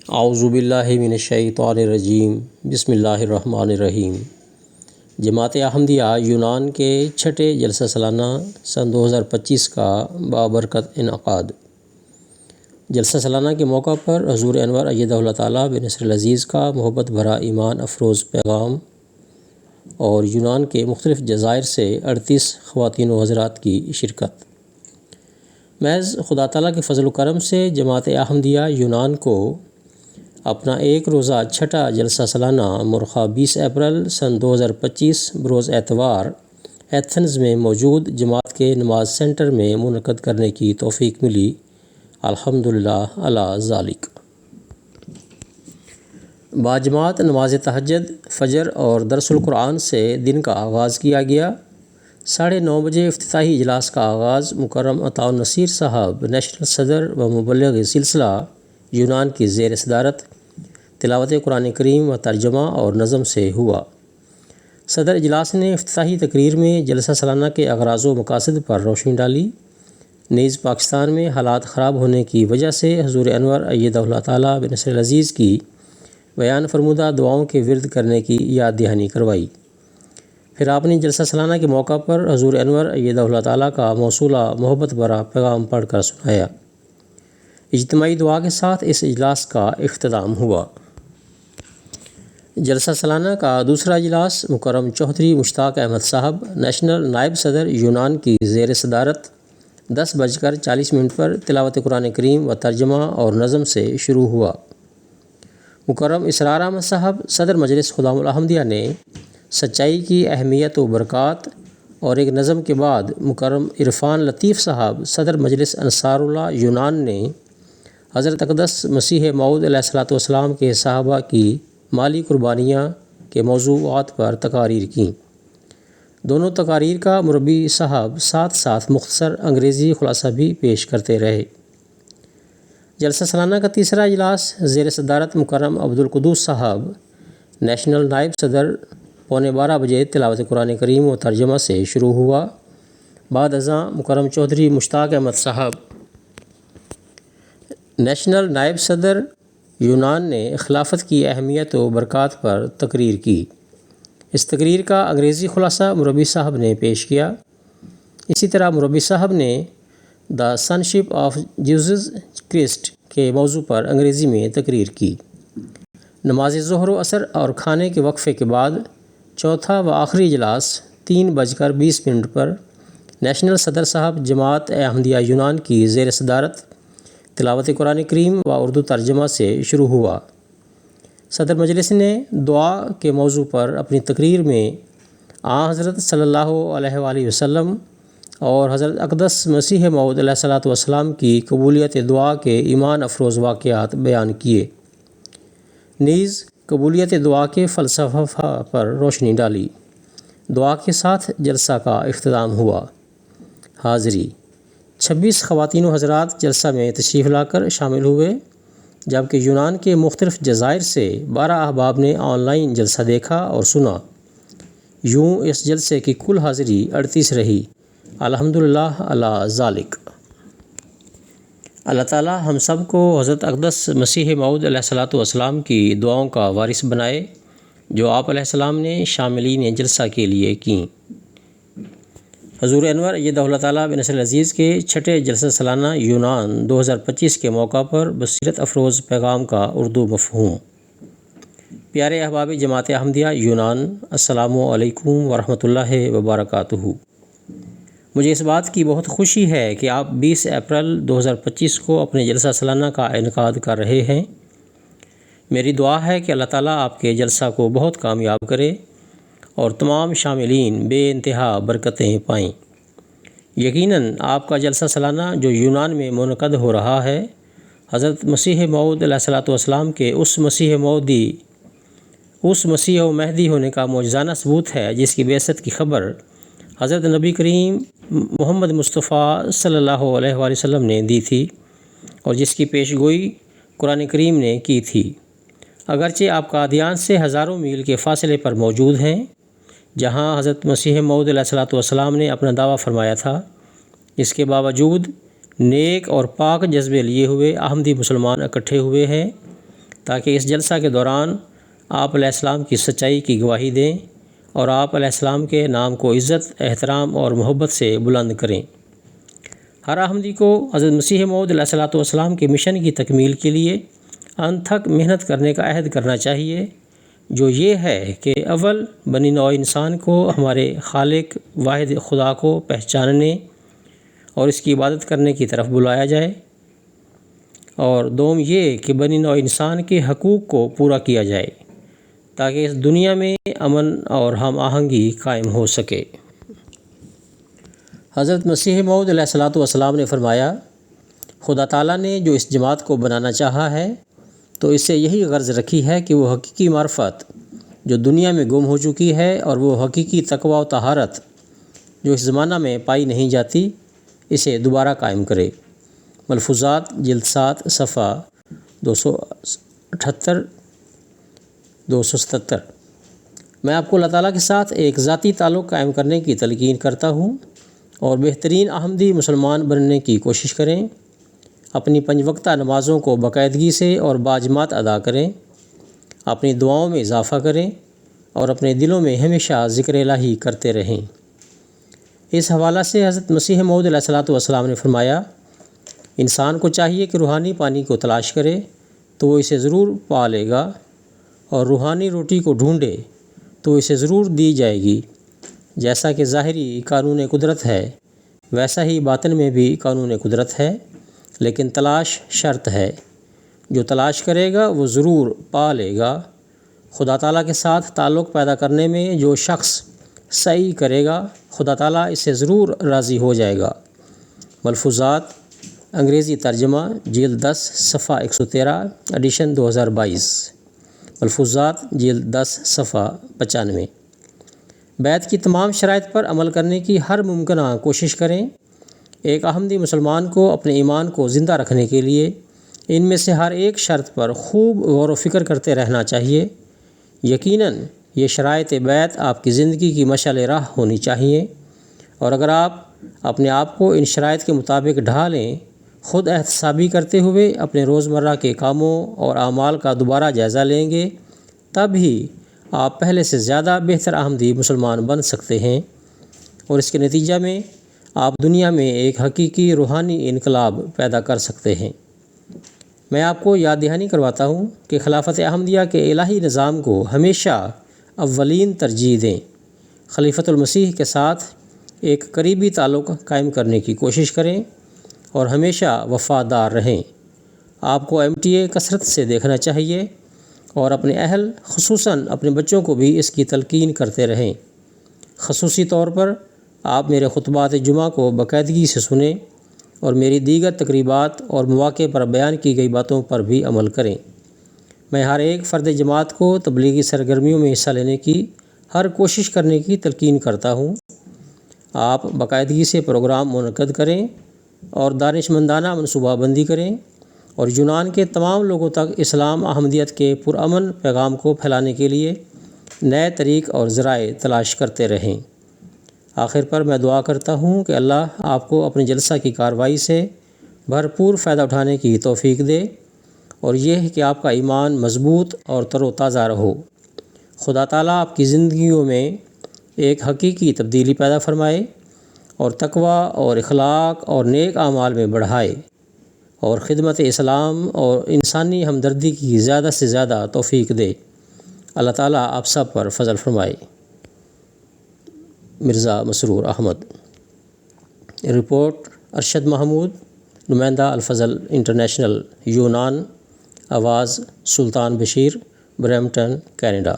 اعوذ باللہ من الشیطان الرجیم بسم اللہ الرحمن الرحیم۔ جماعت احمدیہ یونان کے چھٹے جلسہ سالانہ سن 2025 کا بابرکت انعقاد۔ جلسہ سالانہ کے موقع پر حضور انور ایدہ اللہ تعالیٰ بنصر العزیز کا محبت بھرا ایمان افروز پیغام اور یونان کے مختلف جزائر سے 38 خواتین و حضرات کی شرکت۔ محض خدا تعالیٰ کے فضل و کرم سے جماعت احمدیہ یونان کو اپنا ایک روزہ چھٹا جلسہ سالانہ مرخہ 20 اپریل سن 2025 بروز اتوار ایتھنز میں موجود جماعت کے نماز سینٹر میں منعقد کرنے کی توفیق ملی۔ الحمدللہ علی ذالک۔ باجماعت نماز تہجد، فجر اور درس القرآن سے دن کا آغاز کیا گیا۔ 9:30 بجے افتتاحی اجلاس کا آغاز مکرم عطاء النصیر صاحب نیشنل صدر و مبلغ سلسلہ یونان کی زیر صدارت تلاوت قرآن کریم و ترجمہ اور نظم سے ہوا۔ صدر اجلاس نے افتتاحی تقریر میں جلسہ سالانہ کے اغراض و مقاصد پر روشنی ڈالی۔ نیز پاکستان میں حالات خراب ہونے کی وجہ سے حضور انور ایدہ اللہ تعالیٰ بنصر العزیز کی بیان فرمودہ دعاؤں کے ورد کرنے کی یاد دہانی کروائی۔ پھر آپ نے جلسہ سالانہ کے موقع پر حضور انور ایدہ اللہ تعالیٰ کا موصولہ محبت بھرا پیغام پڑھ کر سنایا۔ اجتماعی دعا کے ساتھ اس اجلاس کا اختتام ہوا۔ جلسہ سالانہ کا دوسرا اجلاس مکرم چوہدری مشتاق احمد صاحب نیشنل نائب صدر یونان کی زیر صدارت 10:40 پر تلاوت قرآن کریم و ترجمہ اور نظم سے شروع ہوا۔ مکرم اسرار احمد صاحب صدر مجلس خدام الاحمدیہ نے سچائی کی اہمیت و برکات اور ایک نظم کے بعد مکرم عرفان لطیف صاحب صدر مجلس انصار اللہ یونان نے حضرت اقدس مسیح موعود علیہ الصلوۃ والسلام کے صحابہ کی مالی قربانیاں کے موضوعات پر تقاریر کیں۔ دونوں تقاریر کا مربی صاحب ساتھ ساتھ مختصر انگریزی خلاصہ بھی پیش کرتے رہے۔ جلسہ سالانہ کا تیسرا اجلاس زیر صدارت مکرم عبدالقدوس صاحب نیشنل نائب صدر 11:15 بجے تلاوت قرآن کریم و ترجمہ سے شروع ہوا۔ بعد ازاں مکرم چوہدری مشتاق احمد صاحب نیشنل نائب صدر یونان نے خلافت کی اہمیت و برکات پر تقریر کی۔ اس تقریر کا انگریزی خلاصہ مربی صاحب نے پیش کیا۔ اسی طرح مربی صاحب نے دا سنشپ آف جیزس کرسٹ کے موضوع پر انگریزی میں تقریر کی۔ نماز ظہر و عصر اور کھانے کے وقفے کے بعد چوتھا و آخری اجلاس 3:20 پر نیشنل صدر صاحب جماعت احمدیہ یونان کی زیر صدارت تلاوت قرآن کریم و اردو ترجمہ سے شروع ہوا۔ صدر مجلس نے دعا کے موضوع پر اپنی تقریر میں آن حضرت صلی اللہ علیہ وآلہ وسلم اور حضرت اقدس مسیح موعود علیہ الصلوۃ والسلام کی قبولیت دعا کے ایمان افروز واقعات بیان کیے۔ نیز قبولیت دعا کے فلسفہ پر روشنی ڈالی۔ دعا کے ساتھ جلسہ کا اختتام ہوا۔ حاضری: 26 خواتین و حضرات جلسہ میں تشریف لا کر شامل ہوئے، جبکہ یونان کے مختلف جزائر سے 12 احباب نے آن لائن جلسہ دیکھا اور سنا۔ یوں اس جلسے کی کل حاضری 38 رہی۔ الحمدللہ علی ذالک۔ اللہ تعالیٰ ہم سب کو حضرت اقدس مسیح موعود علیہ الصلوۃ والسلام کی دعاؤں کا وارث بنائے جو آپ علیہ السلام نے شاملین جلسہ کے لیے کیں۔ حضور انور ایدہ اللہ تعالیٰ بنصر العزیز کے چھٹے جلسہ سالانہ یونان 2025 کے موقع پر بصیرت افروز پیغام کا اردو مفہوم۔ پیارے احباب جماعت احمدیہ یونان، السلام علیکم ورحمۃ اللہ وبرکاتہ۔ مجھے اس بات کی بہت خوشی ہے کہ آپ 20 اپریل 2025 کو اپنے جلسہ سالانہ کا انعقاد کر رہے ہیں۔ میری دعا ہے کہ اللہ تعالیٰ آپ کے جلسہ کو بہت کامیاب کرے اور تمام شاملین بے انتہا برکتیں پائیں۔ یقیناً آپ کا جلسہ سالانہ جو یونان میں منعقد ہو رہا ہے، حضرت مسیح موعود علیہ الصلوۃ والسلام کے اس مسیح و مہدی ہونے کا معجزانہ ثبوت ہے جس کی بعثت کی خبر حضرت نبی کریم محمد مصطفیٰ صلی اللہ علیہ وآلہ وسلم نے دی تھی اور جس کی پیش گوئی قرآن کریم نے کی تھی۔ اگرچہ آپ قادیان سے ہزاروں میل کے فاصلے پر موجود ہیں، جہاں حضرت مسیح موعود علیہ الصلوۃ والسلام نے اپنا دعویٰ فرمایا تھا، اس کے باوجود نیک اور پاک جذبے لیے ہوئے احمدی مسلمان اکٹھے ہوئے ہیں تاکہ اس جلسہ کے دوران آپ علیہ السلام کی سچائی کی گواہی دیں اور آپ علیہ السلام کے نام کو عزت، احترام اور محبت سے بلند کریں۔ ہر احمدی کو حضرت مسیح موعود علیہ الصلوۃ والسلام کے مشن کی تکمیل کے لیے انتھک محنت کرنے کا عہد کرنا چاہیے، جو یہ ہے کہ اول بنی نوع انسان کو ہمارے خالق واحد خدا کو پہچاننے اور اس کی عبادت کرنے کی طرف بلایا جائے، اور دوم یہ کہ بنی نوع انسان کے حقوق کو پورا کیا جائے تاکہ اس دنیا میں امن اور ہم آہنگی قائم ہو سکے۔ حضرت مسیح موعود علیہ الصلوۃ والسلام نے فرمایا، خدا تعالیٰ نے جو اس جماعت کو بنانا چاہا ہے تو اس سے یہی غرض رکھی ہے کہ وہ حقیقی معرفت جو دنیا میں گم ہو چکی ہے اور وہ حقیقی تقوی و طہارت جو اس زمانہ میں پائی نہیں جاتی، اسے دوبارہ قائم کرے۔ ملفوظات جلد 7 صفحہ 278 277۔ میں آپ کو اللہ تعالیٰ کے ساتھ ایک ذاتی تعلق قائم کرنے کی تلقین کرتا ہوں اور بہترین احمدی مسلمان بننے کی کوشش کریں۔ اپنی 5 وقتہ نمازوں کو باقاعدگی سے اور باجماعت ادا کریں، اپنی دعاؤں میں اضافہ کریں اور اپنے دلوں میں ہمیشہ ذکر الہی کرتے رہیں۔ اس حوالہ سے حضرت مسیح موعود علیہ الصلوۃ والسلام نے فرمایا، انسان کو چاہیے کہ روحانی پانی کو تلاش کرے تو وہ اسے ضرور پا لے گا، اور روحانی روٹی کو ڈھونڈے تو اسے ضرور دی جائے گی۔ جیسا کہ ظاہری قانون قدرت ہے ویسا ہی باطن میں بھی قانون قدرت ہے، لیکن تلاش شرط ہے۔ جو تلاش کرے گا وہ ضرور پا لے گا۔ خدا تعالیٰ کے ساتھ تعلق پیدا کرنے میں جو شخص سعی کرے گا، خدا تعالیٰ اس سے ضرور راضی ہو جائے گا۔ ملفوظات انگریزی ترجمہ جلد 10 صفحہ 113 ایڈیشن 2022۔ ملفوظات جلد 10 صفحہ 95۔ بیعت کی تمام شرائط پر عمل کرنے کی ہر ممکنہ کوشش کریں۔ ایک احمدی مسلمان کو اپنے ایمان کو زندہ رکھنے کے لیے ان میں سے ہر ایک شرط پر خوب غور و فکر کرتے رہنا چاہیے۔ یقیناً یہ شرائط بیعت آپ کی زندگی کی مشعل راہ ہونی چاہیے، اور اگر آپ اپنے آپ کو ان شرائط کے مطابق ڈھالیں، خود احتسابی کرتے ہوئے اپنے روزمرہ کے کاموں اور اعمال کا دوبارہ جائزہ لیں گے، تب ہی آپ پہلے سے زیادہ بہتر احمدی مسلمان بن سکتے ہیں، اور اس کے نتیجہ میں آپ دنیا میں ایک حقیقی روحانی انقلاب پیدا کر سکتے ہیں۔ میں آپ کو یاد دہانی کرواتا ہوں کہ خلافت احمدیہ کے الہی نظام کو ہمیشہ اولین ترجیح دیں۔ خلیفۃ المسیح کے ساتھ ایک قریبی تعلق قائم کرنے کی کوشش کریں اور ہمیشہ وفادار رہیں۔ آپ کو MTA کثرت سے دیکھنا چاہیے اور اپنے اہل خصوصاً اپنے بچوں کو بھی اس کی تلقین کرتے رہیں۔ خصوصی طور پر آپ میرے خطبات جمعہ کو باقاعدگی سے سنیں اور میری دیگر تقریبات اور مواقع پر بیان کی گئی باتوں پر بھی عمل کریں۔ میں ہر ایک فرد جماعت کو تبلیغی سرگرمیوں میں حصہ لینے کی ہر کوشش کرنے کی تلقین کرتا ہوں۔ آپ باقاعدگی سے پروگرام منعقد کریں اور دانشمندانہ منصوبہ بندی کریں اور یونان کے تمام لوگوں تک اسلام احمدیت کے پرامن پیغام کو پھیلانے کے لیے نئے طریق اور ذرائع تلاش کرتے رہیں۔ آخر پر میں دعا کرتا ہوں کہ اللہ آپ کو اپنے جلسہ کی کارروائی سے بھرپور فائدہ اٹھانے کی توفیق دے، اور یہ کہ آپ کا ایمان مضبوط اور تر و تازہ رہو۔ خدا تعالیٰ آپ کی زندگیوں میں ایک حقیقی تبدیلی پیدا فرمائے اور تقوی اور اخلاق اور نیک اعمال میں بڑھائے، اور خدمت اسلام اور انسانی ہمدردی کی زیادہ سے زیادہ توفیق دے۔ اللہ تعالیٰ آپ سب پر فضل فرمائے۔ مرزا مسرور احمد۔ رپورٹ ارشد محمود، نمائندہ الفضل انٹرنیشنل یونان۔ آواز سلطان بشیر، برمپٹن، کینیڈا۔